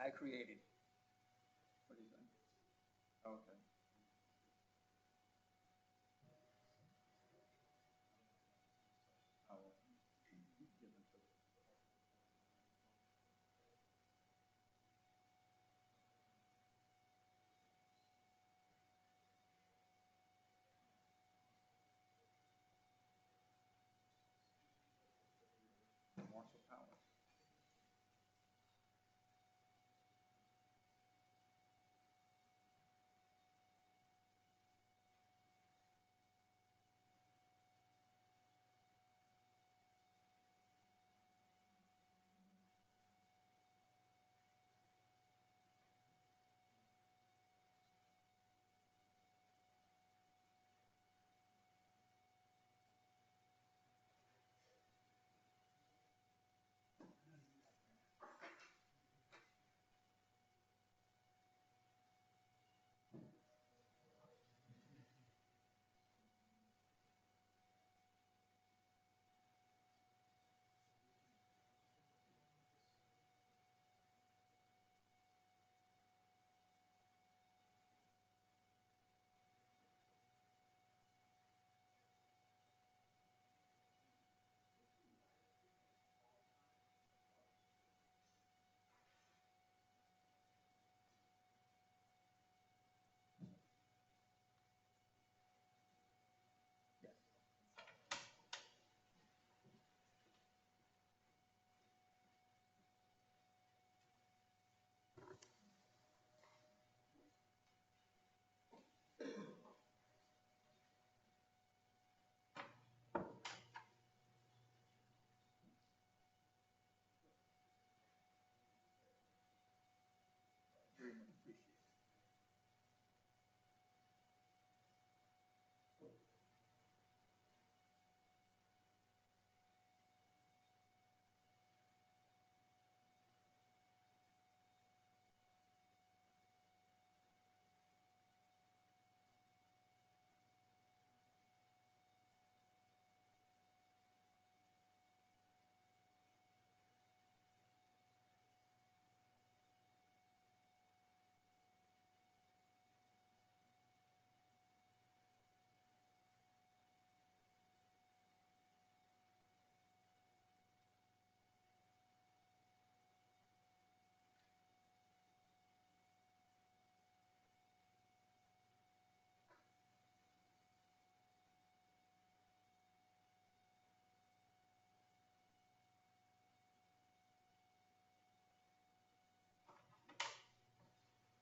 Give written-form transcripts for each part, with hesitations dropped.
I created. What is that? Okay. Oh, different. Marshall Powers. Yes. Very much appreciated.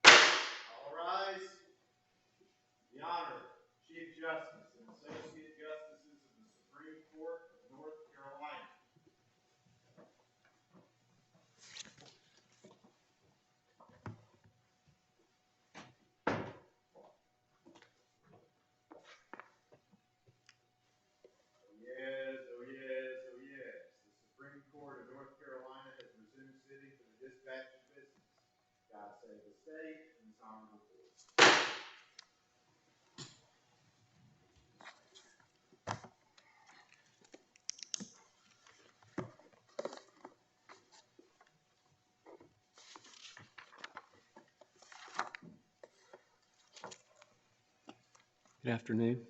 All rise. The Honorable Chief Justice and Associate Justices of the Supreme Court of North Carolina. Oh yes, oh yes, oh yes. The Supreme Court of North Carolina has resumed sitting for the dispatch of business. God save the state and this honorable court. Good afternoon.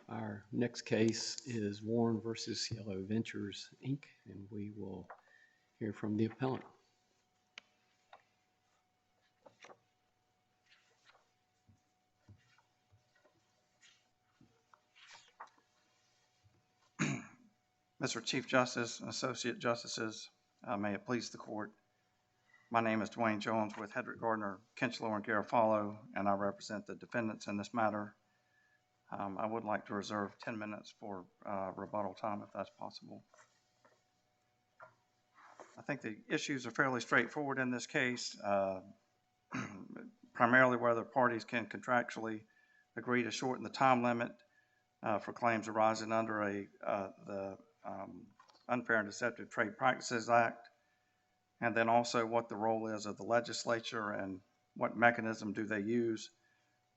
Our next case is Warren versus Cielo Ventures, Inc., and we will hear from the appellant. Mr. Chief Justice and Associate Justices, may it please the court. My name is Dwayne Jones with Hedrick Gardner, Kinchlow, and Garofalo, and I represent the defendants in this matter. I would like to reserve 10 minutes for rebuttal time if that's possible. I think the issues are fairly straightforward in this case, primarily whether parties can contractually agree to shorten the time limit for claims arising under the Unfair and Deceptive Trade Practices Act, and then also what the role is of the legislature and what mechanism do they use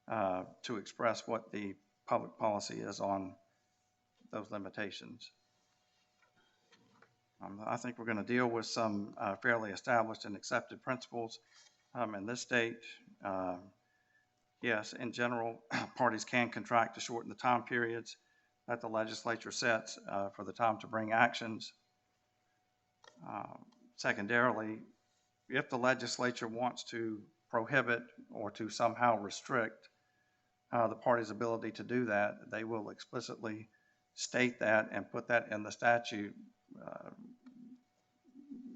to express what the public policy is on those limitations. I think we're going to deal with some fairly established and accepted principles in this state. Yes, in general, parties can contract to shorten the time periods that the legislature sets for the time to bring actions. Secondarily, if the legislature wants to prohibit or to somehow restrict the party's ability to do that, they will explicitly state that and put that in the statute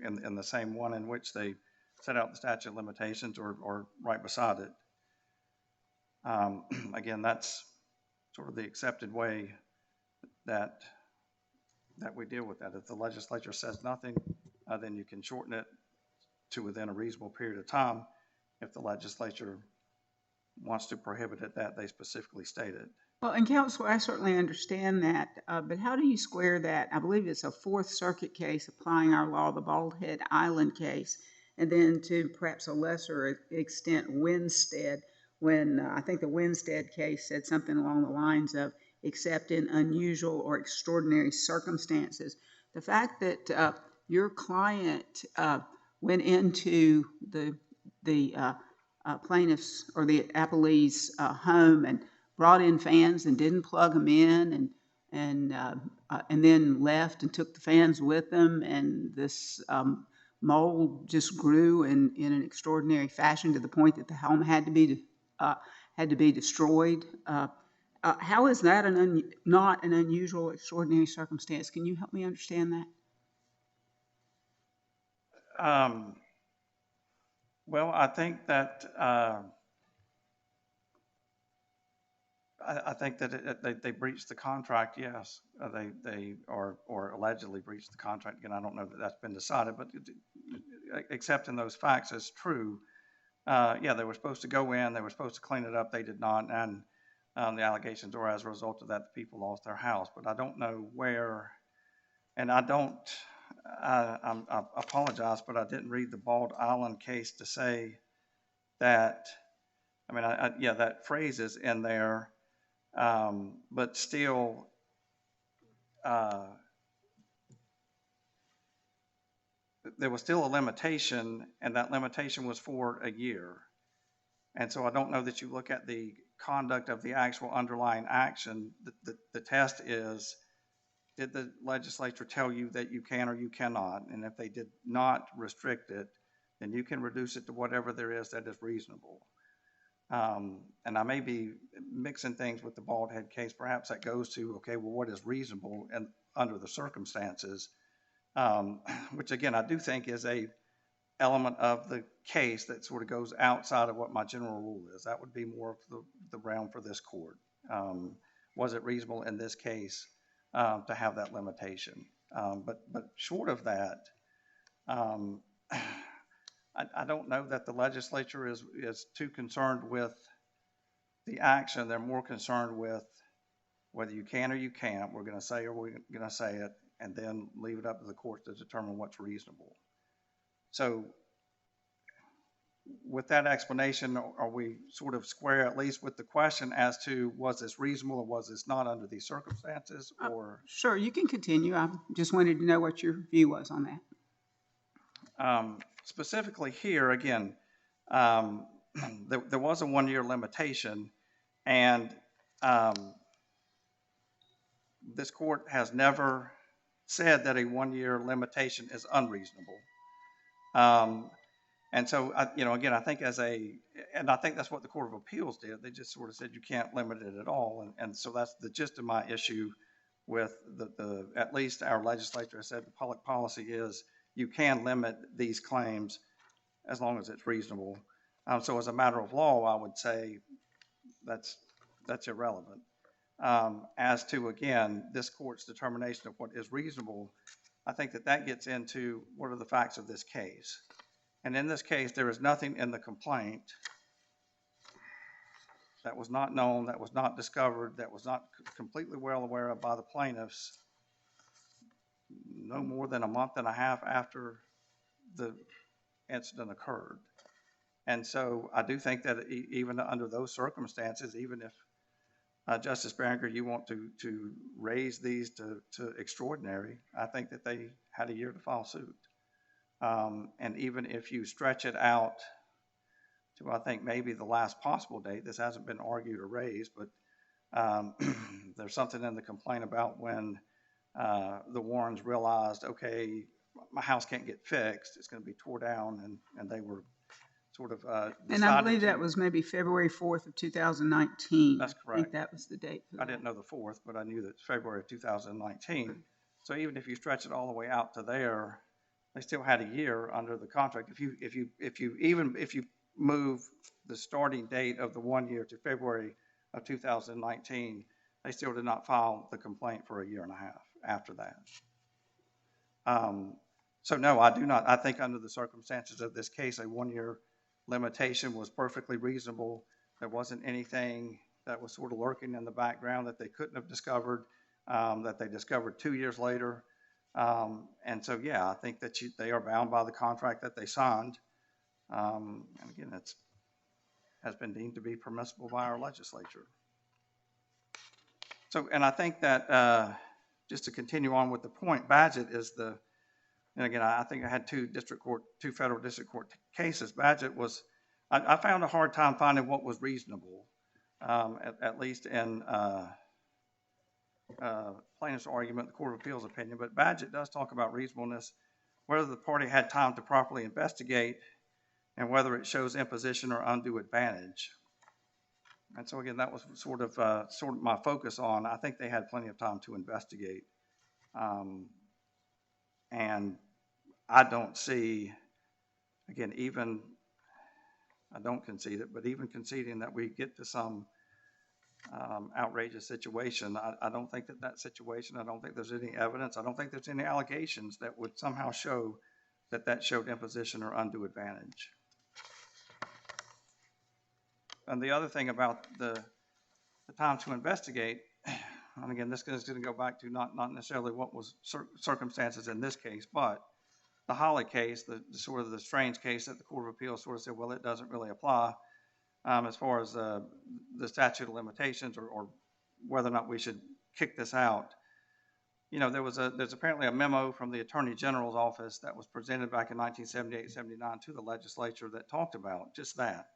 in the same one in which they set out the statute of limitations or right beside it. Again, that's sort of the accepted way that we deal with that. If the legislature says nothing, then you can shorten it to within a reasonable period of time. If the legislature wants to prohibit it, that they specifically state it. Well, and Counselor, I certainly understand that, but how do you square that? I believe it's a Fourth Circuit case applying our law, the Bald Head Island case, and then to perhaps a lesser extent, Winstead, when I think the Winstead case said something along the lines of, except in unusual or extraordinary circumstances. The fact that your client went into the plaintiff's or the appellee's home and brought in fans and didn't plug them in and then left and took the fans with them, and this mold just grew in an extraordinary fashion to the point that the home had to be destroyed. How is that not an unusual, extraordinary circumstance? Can you help me understand that? Well, I think that I think that they breached the contract. Yes, they or allegedly breached the contract. Again, I don't know that that's been decided, but accepting those facts as true, yeah, they were supposed to go in. They were supposed to clean it up. They did not, and the allegations were as a result of that, the people lost their house. But I don't know where, and I don't. I apologize, but I didn't read the Bald Island case to say that. I mean, yeah, that phrase is in there, but still, there was still a limitation, and that limitation was for a year. And so I don't know that you look at the conduct of the actual underlying action. The test is, did the legislature tell you that you can or you cannot? And if they did not restrict it, then you can reduce it to whatever there is that is reasonable. And I may be mixing things with the Bald Head case. Perhaps that goes to, okay, well, what is reasonable and under the circumstances, which again, I do think is a element of the case that sort of goes outside of what my general rule is. That would be more of the realm for this court. Was it reasonable in this case to have that limitation? But short of that, I don't know that the legislature is too concerned with the action. They're more concerned with whether you can or you can't. We're going to say or we're going to say it, and then leave it up to the court to determine what's reasonable. So with that explanation, are we sort of square at least with the question as to was this reasonable or was this not under these circumstances? Or Sure, you can continue. I just wanted to know what your view was on that. Specifically here, again, there was a 1-year limitation, and this court has never said that a 1-year limitation is unreasonable. And so, again, I think and I think that's what the Court of Appeals did. They just sort of said you can't limit it at all. And so that's the gist of my issue with at least our legislature has said the public policy is you can limit these claims as long as it's reasonable. So as a matter of law, I would say that's irrelevant. As to, again, this court's determination of what is reasonable, I think that gets into what are the facts of this case. And in this case, there is nothing in the complaint that was not known, that was not discovered, that was not completely well aware of by the plaintiffs no more than a month and a half after the incident occurred. And so I do think that even under those circumstances, even if Justice Barringer, you want to raise these to extraordinary. I think that they had a year to file suit. And even if you stretch it out to, I think, maybe the last possible date, this hasn't been argued or raised, but there's something in the complaint about when the Warrens realized, okay, my house can't get fixed, it's going to be tore down, and they were sort of And I decided believe that to. was maybe February 4th of 2019. That's I think correct. that was the date for I that. didn't know the 4th, but I knew that it's February of 2019. So even if you stretch it all the way out to there, they still had a year under the contract. If you move the starting date of the 1 year to February of 2019, they still did not file the complaint for a year and a half after that. So no, I do not. I think under the circumstances of this case, a 1 year limitation was perfectly reasonable. There wasn't anything that was sort of lurking in the background that they couldn't have discovered, that they discovered 2 years later. And so, yeah, I think that they are bound by the contract that they signed. And again, it has been deemed to be permissible by our legislature. So, and I think that just to continue on with the point, Badgett is and again, I think I had two federal district court cases. Badgett was, I found a hard time finding what was reasonable, at least in plaintiff's argument, the Court of Appeals opinion. But Badgett does talk about reasonableness, whether the party had time to properly investigate, and whether it shows imposition or undue advantage. And so again, that was sort of my focus on. I think they had plenty of time to investigate, and I don't see, again, I don't concede it, but even conceding that we get to some outrageous situation, I don't think that situation, I don't think there's any evidence, I don't think there's any allegations that would somehow show that showed imposition or undue advantage. And the other thing about the time to investigate, and again, this is going to go back to not necessarily what was circumstances in this case, but the Holly case, the sort of the strange case that the Court of Appeals sort of said, well, it doesn't really apply as far as the statute of limitations or whether or not we should kick this out. You know, there's apparently a memo from the Attorney General's office that was presented back in 1978-79 to the legislature that talked about just that.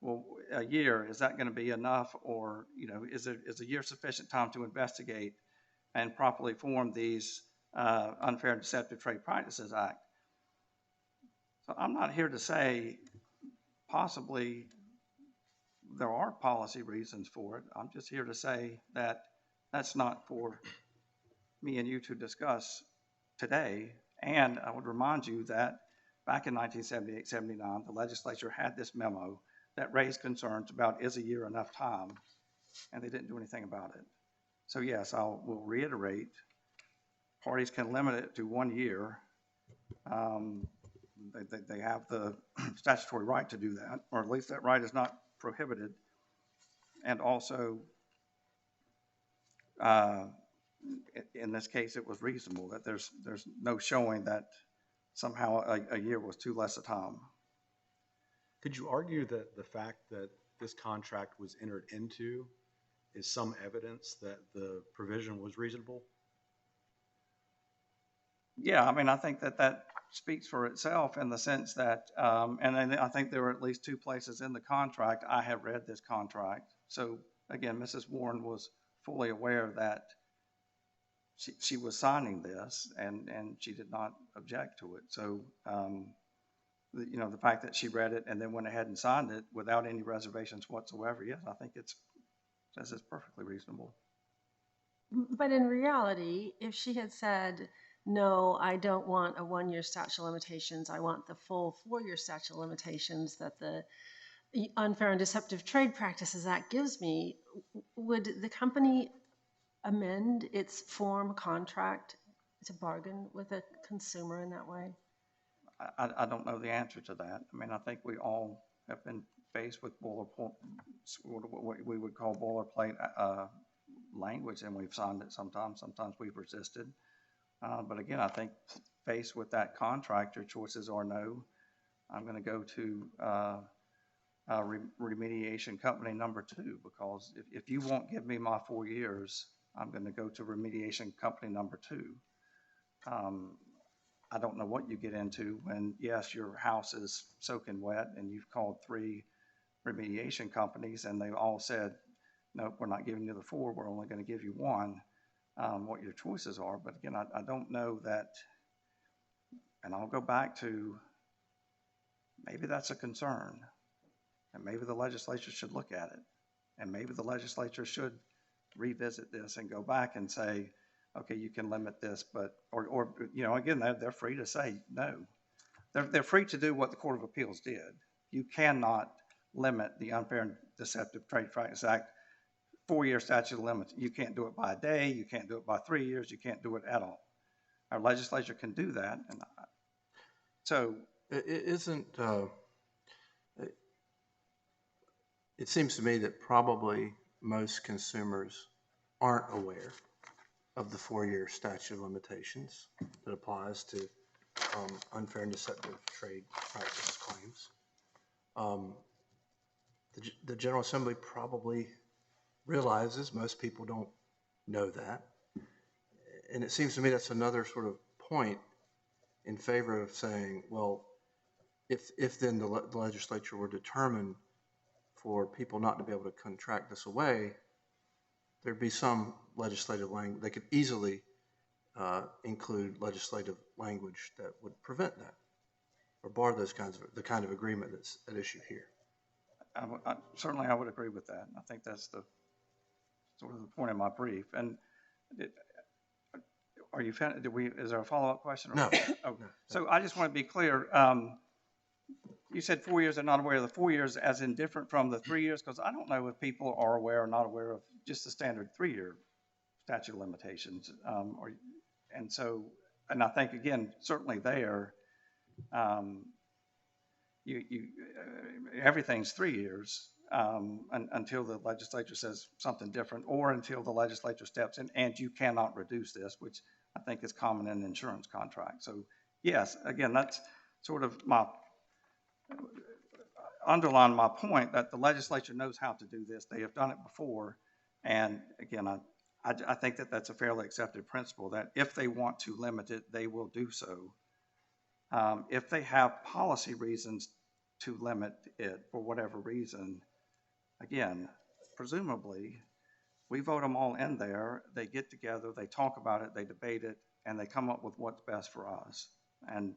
Well, a year, is that going to be enough, or, you know, is a year sufficient time to investigate and properly form these Unfair and Deceptive Trade Practices Act? So I'm not here to say possibly there are policy reasons for it. I'm just here to say that that's not for me and you to discuss today. And I would remind you that back in 1978-79, the legislature had this memo that raised concerns about, is a year enough time? And they didn't do anything about it. So yes, will reiterate, parties can limit it to 1 year. They have the statutory right to do that, or at least that right is not prohibited. And also, in this case, it was reasonable, that there's no showing that somehow a year was too less a time. Could you argue that the fact that this contract was entered into is some evidence that the provision was reasonable? Yeah, I mean, I think that speaks for itself in the sense that, and I think there were at least two places in the contract. I have read this contract. So again, Mrs. Warren was fully aware that she was signing this, and she did not object to it. So, you know, the fact that she read it and then went ahead and signed it without any reservations whatsoever, yes, I think it's perfectly reasonable. But in reality, if she had said, no, I don't want a 1 year statute of limitations, I want the full 4 year statute of limitations that the Unfair and Deceptive Trade Practices Act gives me, would the company amend its form contract to bargain with a consumer in that way? I don't know the answer to that. I mean, I think we all have been faced with what we would call boilerplate language, and we've signed it sometimes. Sometimes we've resisted. But again, I think faced with that contract, your choices are no. I'm going to go to remediation company number 2, because if you won't give me my 4 years, I'm going to go to remediation company number 2. I don't know what you get into when, yes, your house is soaking wet and you've called 3 remediation companies and they've all said, nope, we're not giving you the 4, we're only going to give you 1, what your choices are. But again, I don't know that, and I'll go back to maybe that's a concern, and maybe the legislature should look at it, and maybe the legislature should revisit this and go back and say, okay, you can limit this, but, or you know, again, they're free to say no. They're free to do what the Court of Appeals did. You cannot limit the Unfair and Deceptive Trade Practices Act 4-year statute of limits. You can't do it by a day. You can't do it by 3 years. You can't do it at all. Our legislature can do that. And so it seems to me that probably most consumers aren't aware of the 4-year statute of limitations that applies to unfair and deceptive trade practice claims. The General Assembly probably realizes most people don't know that. And it seems to me that's another sort of point in favor of saying, well, if then the legislature were determined for people not to be able to contract this away, there'd be some legislative language. They could easily include legislative language that would prevent that or bar those kinds of the kind of agreement that's at issue here. Certainly I would agree with that. I think that's the sort of the point of my brief. And are you finished? Is there a follow-up question? No. Oh, no. So I just want to be clear. You said 4 years are not aware of the 4 years as in different from the 3 years, because I don't know if people are aware or not aware of just the standard 3-year statute of limitations. And I think, again, certainly there, everything's 3 years until the legislature says something different, or until the legislature steps in and you cannot reduce this, which I think is common in insurance contracts. So yes, again, that's sort of underline my point that the legislature knows how to do this. They have done it before. And again, I think that that's a fairly accepted principle, that if they want to limit it, they will do so. If they have policy reasons to limit it for whatever reason, again, presumably, we vote them all in there, they get together, they talk about it, they debate it, and they come up with what's best for us. And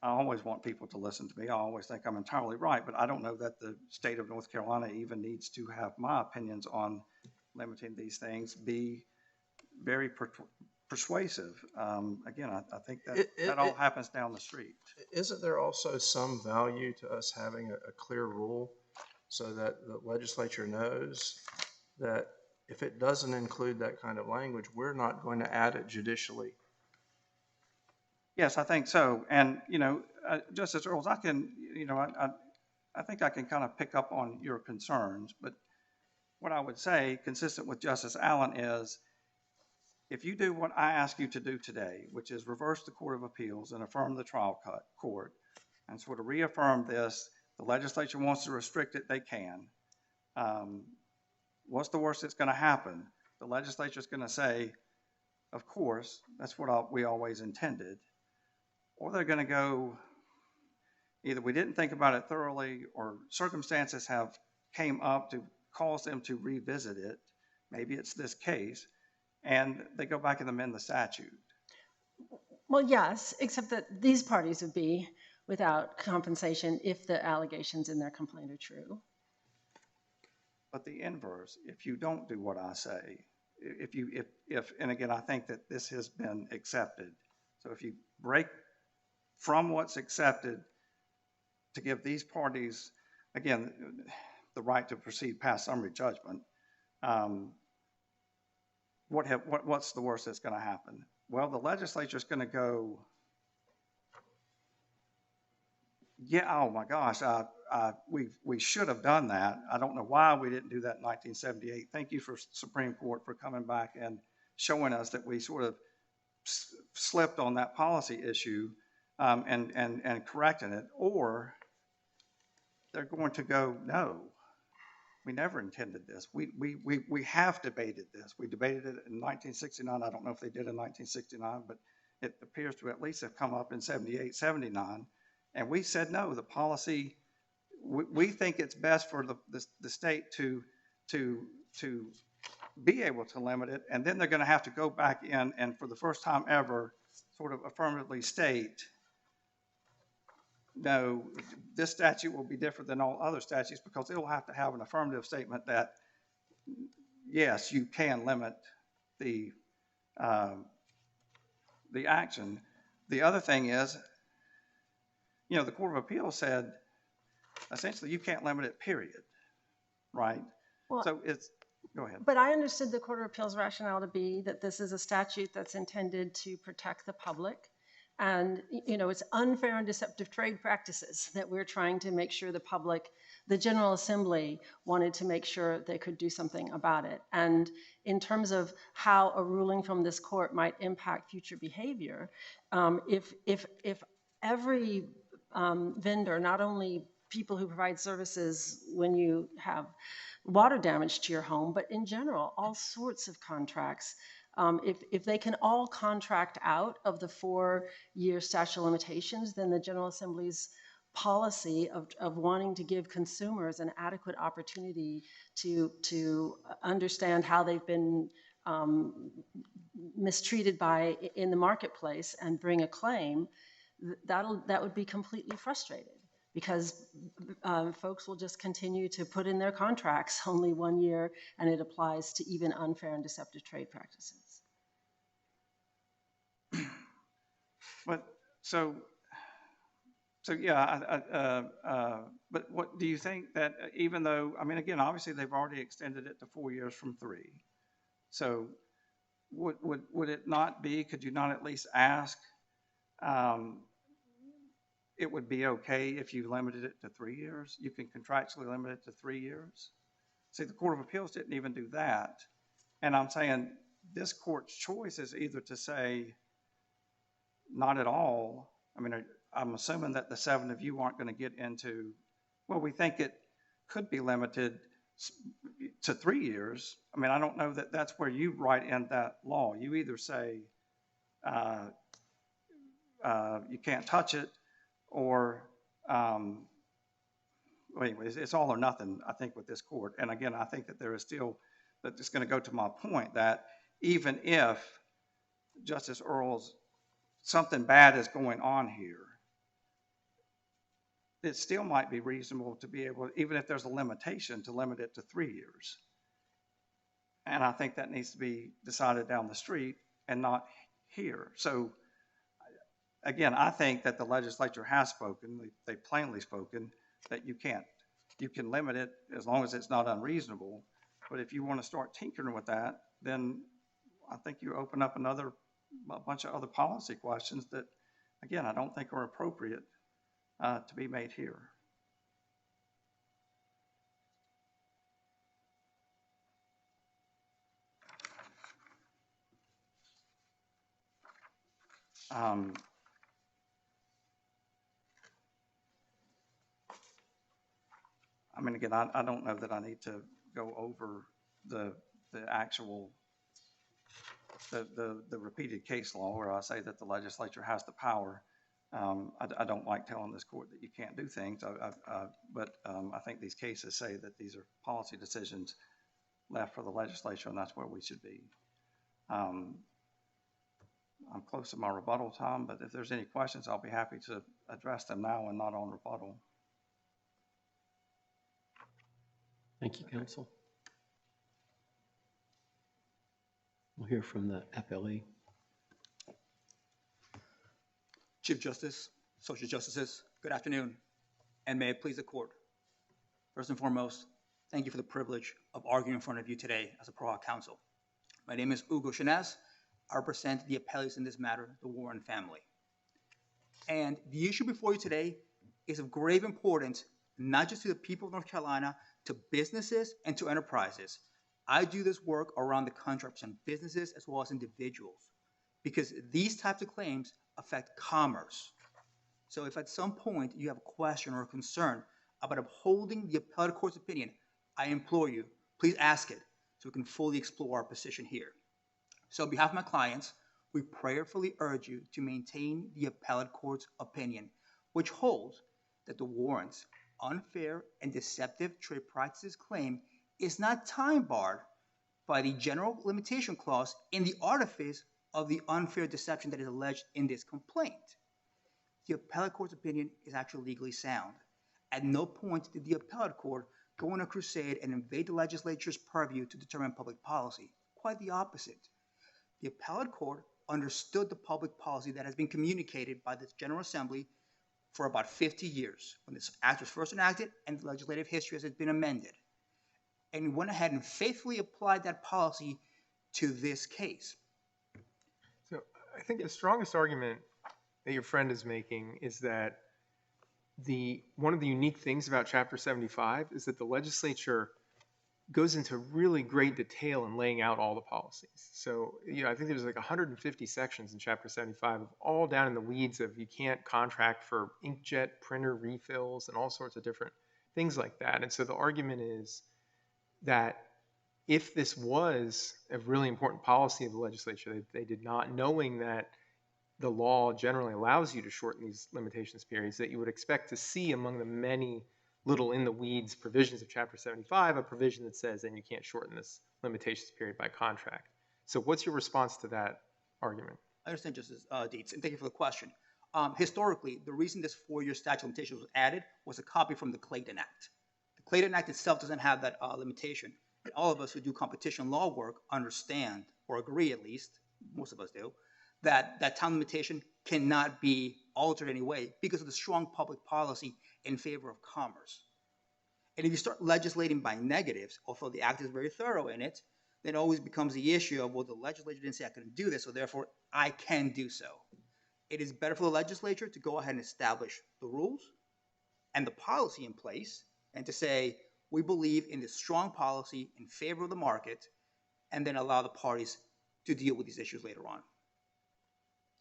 I always want people to listen to me. I always think I'm entirely right, but I don't know that the state of North Carolina even needs to have my opinions on limiting these things be very persuasive. Again, I think that all happens down the street. Isn't there also some value to us having a clear rule so that the legislature knows that if it doesn't include that kind of language, we're not going to add it judicially? Yes, I think so. And, Justice Earls, I can, I think I can kind of pick up on your concerns, but what I would say, consistent with Justice Allen, is if you do what I ask you to do today, which is reverse the Court of Appeals and affirm the trial court and sort of reaffirm this, the legislature wants to restrict it, they can. What's the worst that's going to happen? The legislature is going to say, of course, that's what we always intended. Or they're going to go, either we didn't think about it thoroughly, or circumstances have came up to cause them to revisit it. Maybe it's this case, and they go back and amend the statute. Well, yes, except that these parties would be without compensation if the allegations in their complaint are true. But the inverse, if you don't do what I say, and again, I think that this has been accepted. So if you break from what's accepted to give these parties, again, the right to proceed past summary judgment, what's the worst that's going to happen? Well, the legislature is going to go, yeah, oh my gosh, we should have done that. I don't know why we didn't do that in 1978. Thank you for Supreme Court for coming back and showing us that we sort of slipped on that policy issue and correcting it. Or they're going to go, no, we never intended this. We have debated this. We debated it in 1969. I don't know if they did in 1969, but it appears to at least have come up in 78, 79. And we said, no, the policy, we think it's best for the state to be able to limit it. And then they're going to have to go back in and for the first time ever sort of affirmatively state, no, this statute will be different than all other statutes because it'll have to have an affirmative statement that, yes, you can limit the action. The other thing is, the Court of Appeals said, essentially, you can't limit it, period, right? Well, So go ahead. but I understood the Court of Appeals rationale to be that this is a statute that's intended to protect the public. And, it's unfair and deceptive trade practices that we're trying to make sure the General Assembly wanted to make sure they could do something about it. And in terms of how a ruling from this court might impact future behavior, if every vendor, not only people who provide services when you have water damage to your home, but in general, all sorts of contracts, if they can all contract out of the 4-year statute of limitations, then the General Assembly's policy of wanting to give consumers an adequate opportunity to understand how they've been mistreated in the marketplace and bring a claim, that would be completely frustrated because folks will just continue to put in their contracts only 1 year, and it applies to even unfair and deceptive trade practices. But so yeah, but what do you think that even though, again, obviously they've already extended it to 4 years from 3. So would it not be, could you not at least ask, it would be okay if you limited it to 3 years? You can contractually limit it to 3 years. See, the Court of Appeals didn't even do that. And I'm saying this court's choice is either to say, not at all. I'm assuming that the 7 of you aren't going to get into, well, we think it could be limited to 3 years. I don't know that that's where you write in that law. You either say you can't touch it, or anyways, it's all or nothing, I think, with this court. And again, I think that there is still, that it's going to go to my point that even if Justice Earle's something bad is going on here, it still might be reasonable to be able, even if there's a limitation, to limit it to 3 years. And I think that needs to be decided down the street and not here. So again, I think that the legislature has spoken, they've plainly spoken, that you can't. You can limit it as long as it's not unreasonable. But if you want to start tinkering with that, then I think you open up a bunch of other policy questions that, again, I don't think are appropriate to be made here. Again, I don't know that I need to go over the actual, the repeated case law where I say that the legislature has the power. I don't like telling this court that you can't do things, but I think these cases say that these are policy decisions left for the legislature, and that's where we should be. I'm close to my rebuttal time, but if there's any questions, I'll be happy to address them now and not on rebuttal. Thank you, counsel. We'll hear from the FLE. Chief Justice, Associate Justices, good afternoon, and may it please the court. First and foremost, thank you for the privilege of arguing in front of you today as a pro hoc counsel. My name is Hugo Chanez. I represent the appellees in this matter, the Warren family. And the issue before you today is of grave importance, not just to the people of North Carolina, to businesses and to enterprises. I do this work around the country representing businesses as well as individuals, because these types of claims affect commerce. So if at some point you have a question or a concern about upholding the appellate court's opinion, I implore you, please ask it so we can fully explore our position here. So on behalf of my clients, we prayerfully urge you to maintain the appellate court's opinion, which holds that the warrant's unfair and deceptive trade practices claim is not time barred by the general limitation clause in the artifice of the unfair deception that is alleged in this complaint. The appellate court's opinion is actually legally sound. At no point did the appellate court go on a crusade and invade the legislature's purview to determine public policy. Quite the opposite. The appellate court understood the public policy that has been communicated by the General Assembly for about 50 years, when this act was first enacted and the legislative history has been amended. And went ahead and faithfully applied that policy to this case. So I think the strongest argument that your friend is making is that one of the unique things about Chapter 75 is that the legislature goes into really great detail in laying out all the policies. So, I think there's like 150 sections in Chapter 75, all down in the weeds of you can't contract for inkjet printer refills and all sorts of different things like that. And so the argument is that if this was a really important policy of the legislature, they did not, knowing that the law generally allows you to shorten these limitations periods, that you would expect to see among the many little in the weeds provisions of Chapter 75, a provision that says then you can't shorten this limitations period by contract. So what's your response to that argument? I understand, Justice Dietz, and thank you for the question. Historically, the reason this 4-year statute of limitations was added was a copy from the Clayton Act. The Clayton Act itself doesn't have that limitation. And all of us who do competition law work understand, or agree at least, most of us do, that time limitation cannot be altered in any way because of the strong public policy in favor of commerce. And if you start legislating by negatives, although the act is very thorough in it, then it always becomes the issue of, well, the legislature didn't say I couldn't do this, so therefore I can do so. It is better for the legislature to go ahead and establish the rules and the policy in place and to say, we believe in this strong policy in favor of the market, and then allow the parties to deal with these issues later on.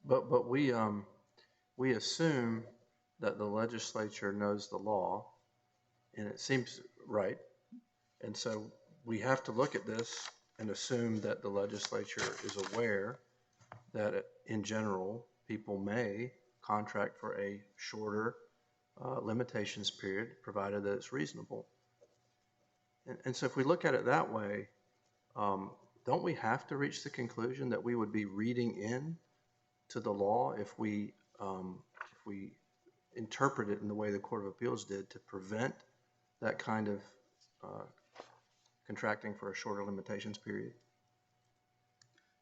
But we assume that the legislature knows the law, and it seems right. And so we have to look at this and assume that the legislature is aware that in general, people may contract for a shorter limitations period, provided that it's reasonable. And so if we look at it that way, don't we have to reach the conclusion that we would be reading in to the law if we interpret it in the way the Court of Appeals did to prevent that kind of contracting for a shorter limitations period?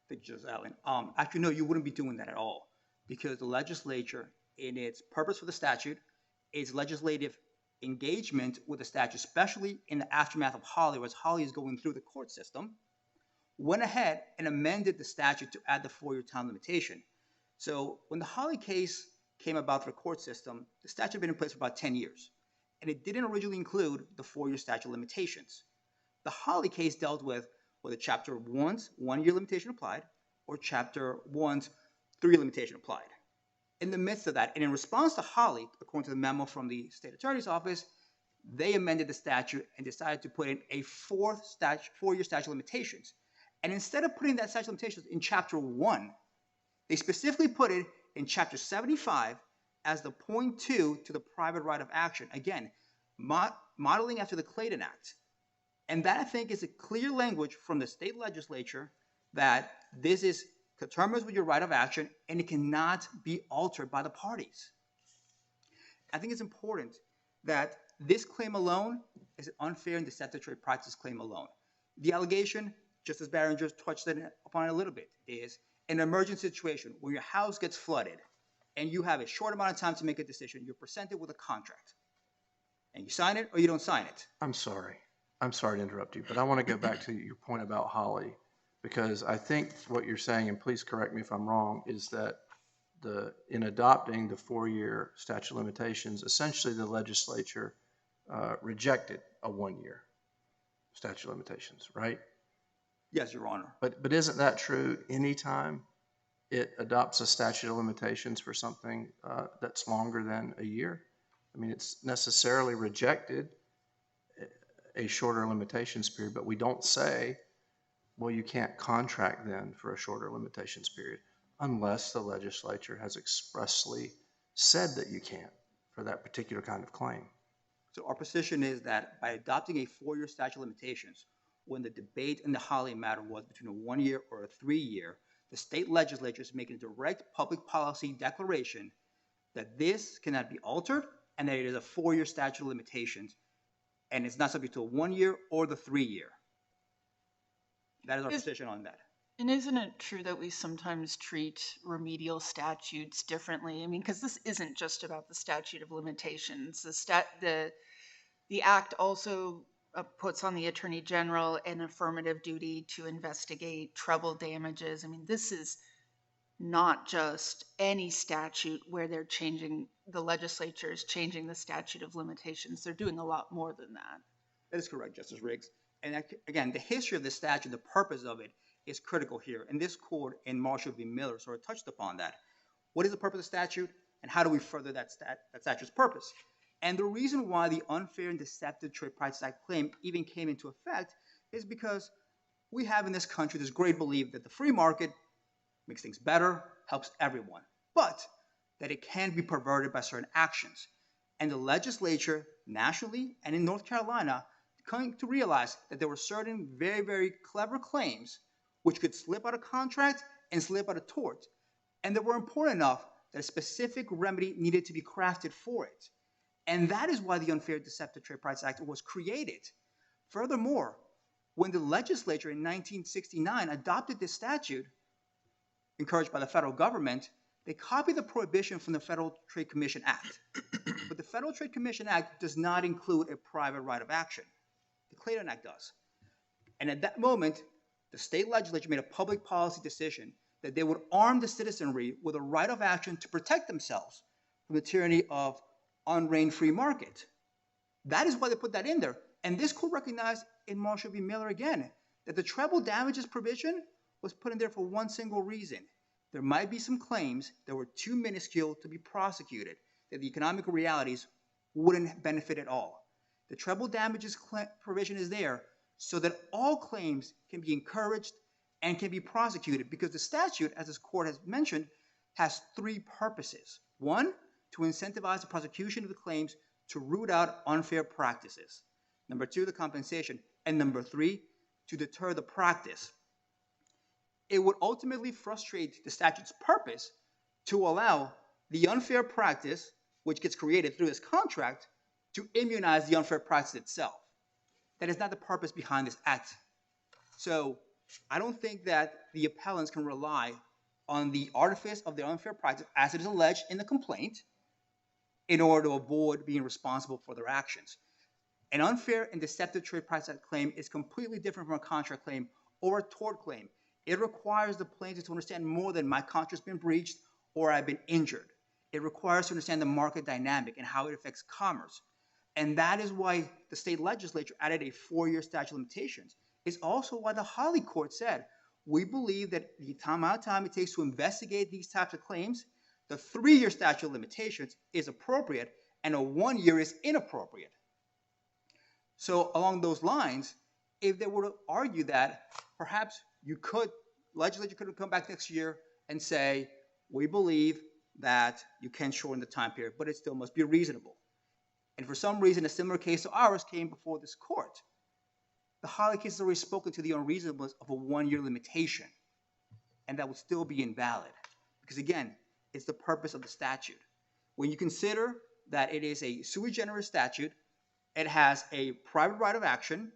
Thank you, Justice Allen. Actually, no, you wouldn't be doing that at all, because the legislature, in its purpose for the statute, its legislative engagement with the statute, especially in the aftermath of Holly, as Holly is going through the court system, went ahead and amended the statute to add the 4-year time limitation. So when the Holly case came about for the court system, the statute had been in place for about 10 years, and it didn't originally include the 4-year statute of limitations. The Holly case dealt with whether Chapter 1's 1-year limitation applied or Chapter 1's 3-year limitation applied. In the midst of that, and in response to Holly, according to the memo from the state attorney's office, they amended the statute and decided to put in a 4-year statute of limitations. And instead of putting that statute of limitations in Chapter 1, they specifically put it in Chapter 75 as the point 2 to the private right of action. Again, modeling after the Clayton Act. And that, I think, is a clear language from the state legislature that this is determines with your right of action and it cannot be altered by the parties. I think it's important that this claim alone is an unfair and deceptive trade practice claim alone. The allegation, just as Barringer touched upon it a little bit, is an emergent situation where your house gets flooded and you have a short amount of time to make a decision. You're presented with a contract and you sign it or you don't sign it. I'm sorry to interrupt you, but I want to go back to your point about Holly, because I think what you're saying, and please correct me if I'm wrong, is that in adopting the 4-year statute of limitations, essentially the legislature rejected a 1-year statute of limitations, right? Yes, Your Honor. But isn't that true anytime it adopts a statute of limitations for something that's longer than a year? I mean, it's necessarily rejected a shorter limitations period, but we don't say, well, you can't contract then for a shorter limitations period unless the legislature has expressly said that you can't for that particular kind of claim. So our position is that by adopting a 4-year statute of limitations, when the debate in the Holly matter was between a 1-year or a 3-year, the state legislature is making a direct public policy declaration that this cannot be altered and that it is a 4-year statute of limitations and it's not subject to a 1-year or the 3-year. That is our position on that. And isn't it true that we sometimes treat remedial statutes differently? I mean, because this isn't just about the statute of limitations. The act also puts on the Attorney General an affirmative duty to investigate treble damages. I mean, this is not just any statute where the legislature is changing the statute of limitations. They're doing a lot more than that. That is correct, Justice Riggs. And again, the history of the statute, the purpose of it is critical here. And this court in Marshall v. Miller sort of touched upon that. What is the purpose of the statute and how do we further that statute's purpose? And the reason why the Unfair and Deceptive Trade Practices Act claim even came into effect is because we have in this country this great belief that the free market makes things better, helps everyone, but that it can be perverted by certain actions. And the legislature nationally and in North Carolina coming to realize that there were certain very, very clever claims which could slip out of contract and slip out of tort. And that were important enough that a specific remedy needed to be crafted for it. And that is why the Unfair and Deceptive Trade Practices Act was created. Furthermore, when the legislature in 1969 adopted this statute, encouraged by the federal government, they copied the prohibition from the Federal Trade Commission Act. But the Federal Trade Commission Act does not include a private right of action. The Clayton Act does. And at that moment, the state legislature made a public policy decision that they would arm the citizenry with a right of action to protect themselves from the tyranny of unreigned free market. That is why they put that in there. And this court recognized in Marshall v. Miller again that the treble damages provision was put in there for one single reason. There might be some claims that were too minuscule to be prosecuted, that the economic realities wouldn't benefit at all. The treble damages provision is there so that all claims can be encouraged and can be prosecuted, because the statute, as this court has mentioned, has 3 purposes. 1, to incentivize the prosecution of the claims to root out unfair practices. Number 2, the compensation. And number 3, to deter the practice. It would ultimately frustrate the statute's purpose to allow the unfair practice, which gets created through this contract, to immunize the unfair practice itself. That is not the purpose behind this act. So I don't think that the appellants can rely on the artifice of the unfair practice, as it is alleged in the complaint, in order to avoid being responsible for their actions. An unfair and deceptive trade practice claim is completely different from a contract claim or a tort claim. It requires the plaintiff to understand more than my contract's been breached or I've been injured. It requires to understand the market dynamic and how it affects commerce. And that is why the state legislature added a 4-year statute of limitations. It's also why the Holly court said, we believe that the amount of time it takes to investigate these types of claims, the 3-year statute of limitations is appropriate and a 1-year is inappropriate. So along those lines, if they were to argue that, perhaps legislature could come back next year and say, we believe that you can shorten the time period, but it still must be reasonable. And for some reason, a similar case to ours came before this court. The Holly case has already spoken to the unreasonableness of a 1-year limitation, and that would still be invalid. Because again, it's the purpose of the statute. When you consider that it is a sui generis statute, it has a private right of action,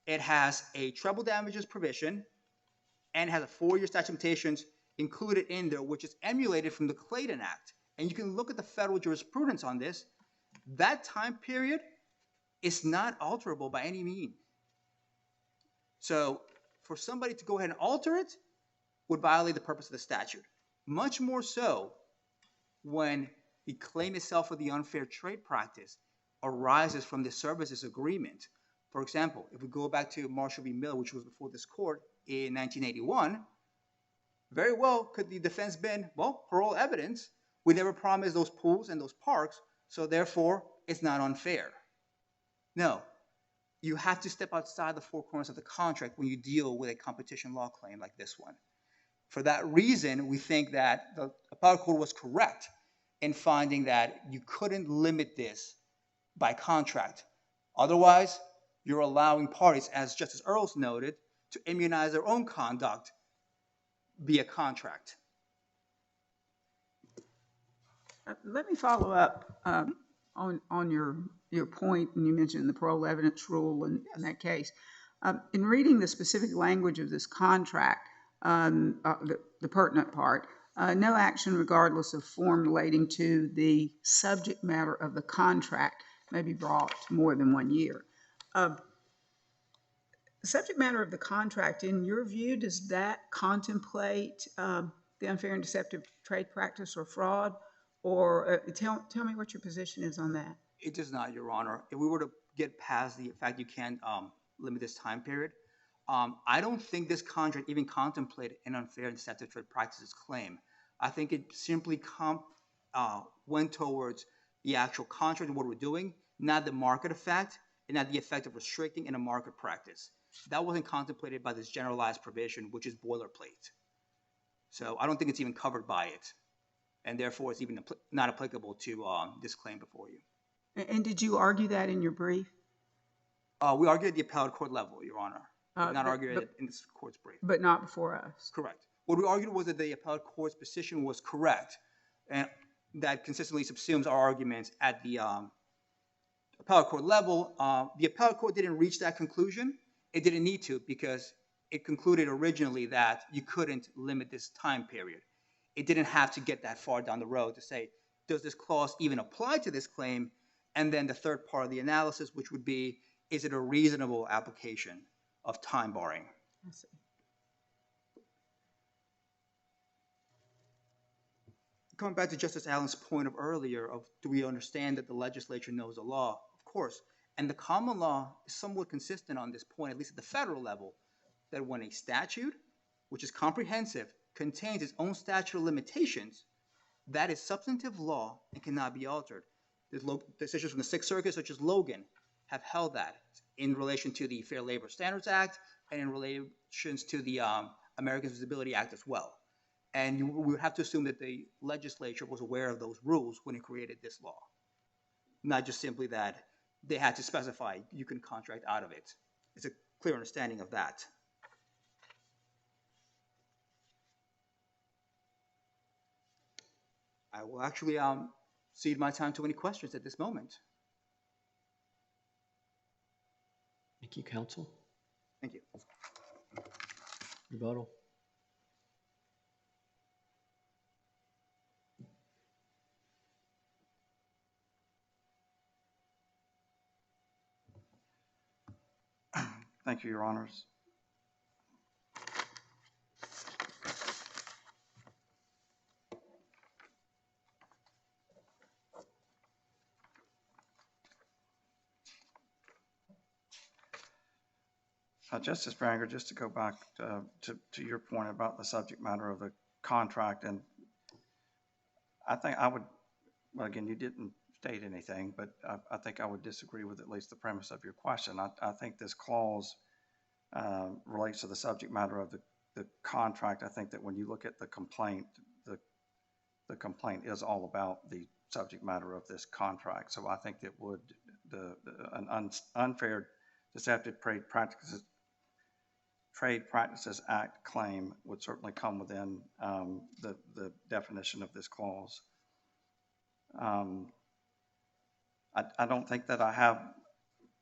it has a treble damages provision, and has a 4-year statute of limitations included in there, which is emulated from the Clayton Act. And you can look at the federal jurisprudence on this. That time period is not alterable by any means. So for somebody to go ahead and alter it would violate the purpose of the statute. Much more so when the claim itself for the unfair trade practice arises from the services agreement. For example, if we go back to Marshall v. Miller, which was before this court in 1981, very well could the defense been, well, parole evidence. We never promised those pools and those parks, so therefore it's not unfair. No, you have to step outside the four corners of the contract when you deal with a competition law claim like this one. For that reason, we think that the appellate court was correct in finding that you couldn't limit this by contract. Otherwise, you're allowing parties, as Justice Earls noted, to immunize their own conduct via contract. Let me follow up on your point, and you mentioned the parole evidence rule in that case. In reading the specific language of this contract, the pertinent part, no action regardless of form relating to the subject matter of the contract may be brought to more than 1 year. The subject matter of the contract, in your view, does that contemplate the unfair and deceptive trade practice or fraud? Or tell me what your position is on that. It does not, Your Honor. If we were to get past the fact you can't limit this time period, I don't think this contract even contemplated an unfair and deceptive trade practices claim. I think it simply went towards the actual contract and what we're doing, not the market effect and not the effect of restricting in a market practice. That wasn't contemplated by this generalized provision, which is boilerplate. So I don't think it's even covered by it. And therefore, it's even not applicable to this claim before you. And did you argue that in your brief? We argued at the appellate court level, Your Honor. We did not argue it in this court's brief. But not before us. Correct. What we argued was that the appellate court's position was correct, and that consistently subsumes our arguments at the appellate court level. The appellate court didn't reach that conclusion. It didn't need to, because it concluded originally that you couldn't limit this time period. It didn't have to get that far down the road to say, does this clause even apply to this claim? And then the third part of the analysis, which would be, is it a reasonable application of time barring? I see. Coming back to Justice Allen's point of earlier of, do we understand that the legislature knows the law? Of course. And the common law is somewhat consistent on this point, at least at the federal level, that when a statute, which is comprehensive, contains its own statute of limitations, that is substantive law and cannot be altered. Decisions from the Sixth Circuit, such as Logan, have held that in relation to the Fair Labor Standards Act and in relations to the Americans with Disability Act as well. And we would have to assume that the legislature was aware of those rules when it created this law. Not just simply that they had to specify you can contract out of it. It's a clear understanding of that. I will actually cede my time to any questions at this moment. Thank you, counsel. Thank you. Rebuttal. Thank you, Your Honors. Justice Branger, just to go back to your point about the subject matter of the contract, and I think I would, well, again, you didn't state anything, but I think I would disagree with at least the premise of your question. I think this clause relates to the subject matter of the contract. I think that when you look at the complaint, the complaint is all about the subject matter of this contract. So I think that would an unfair, deceptive Trade Practices Act claim would certainly come within the definition of this clause. I don't think that I have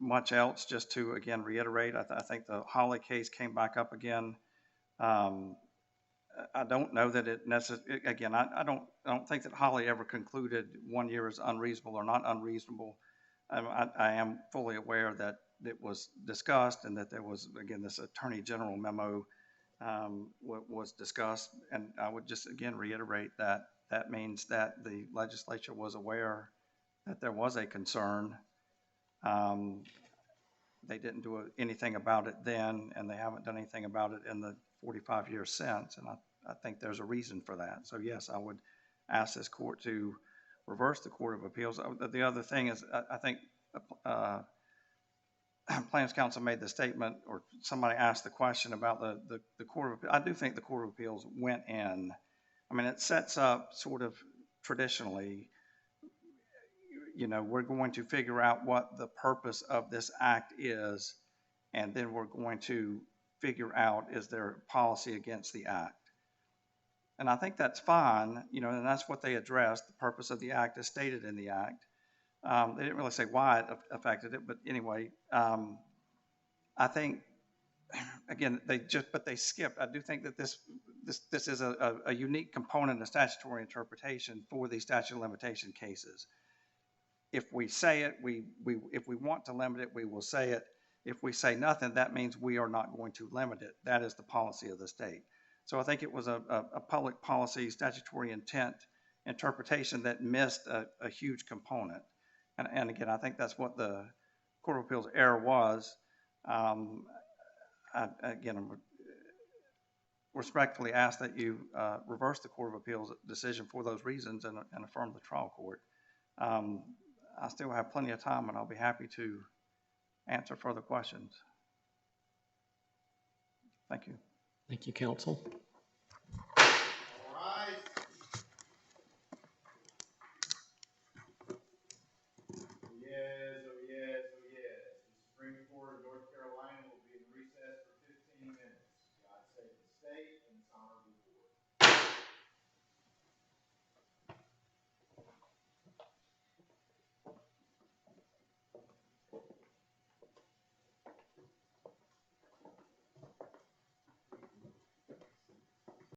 much else, just to again reiterate. I think the Holly case came back up again. I don't know that it necessarily, again, I don't think that Holly ever concluded 1 year is unreasonable or not unreasonable. I am fully aware that it was discussed and that there was, again, this Attorney General memo was discussed. And I would just again reiterate that that means that the legislature was aware that there was a concern. They didn't do anything about it then, and they haven't done anything about it in the 45 years since. And I think there's a reason for that. So yes, I would ask this court to reverse the Court of Appeals. The other thing is, I think Plaintiffs' Counsel made the statement, or somebody asked the question about the Court of Appeals. I do think the Court of Appeals went in. I mean, it sets up sort of traditionally, we're going to figure out what the purpose of this act is, and then we're going to figure out, is there policy against the act? And I think that's fine, and that's what they addressed. The purpose of the act is stated in the act. They didn't really say why it affected it, but anyway, I think, again, they skipped. I do think that this is a unique component of statutory interpretation for these statute of limitation cases. If we say it, if we want to limit it, we will say it. If we say nothing, that means we are not going to limit it. That is the policy of the state. So I think it was a public policy statutory intent interpretation that missed a huge component. And again, I think that's what the Court of Appeals error was. Again, respectfully ask that you reverse the Court of Appeals decision for those reasons and affirm the trial court. I still have plenty of time, and I'll be happy to answer further questions. Thank you. Thank you, counsel.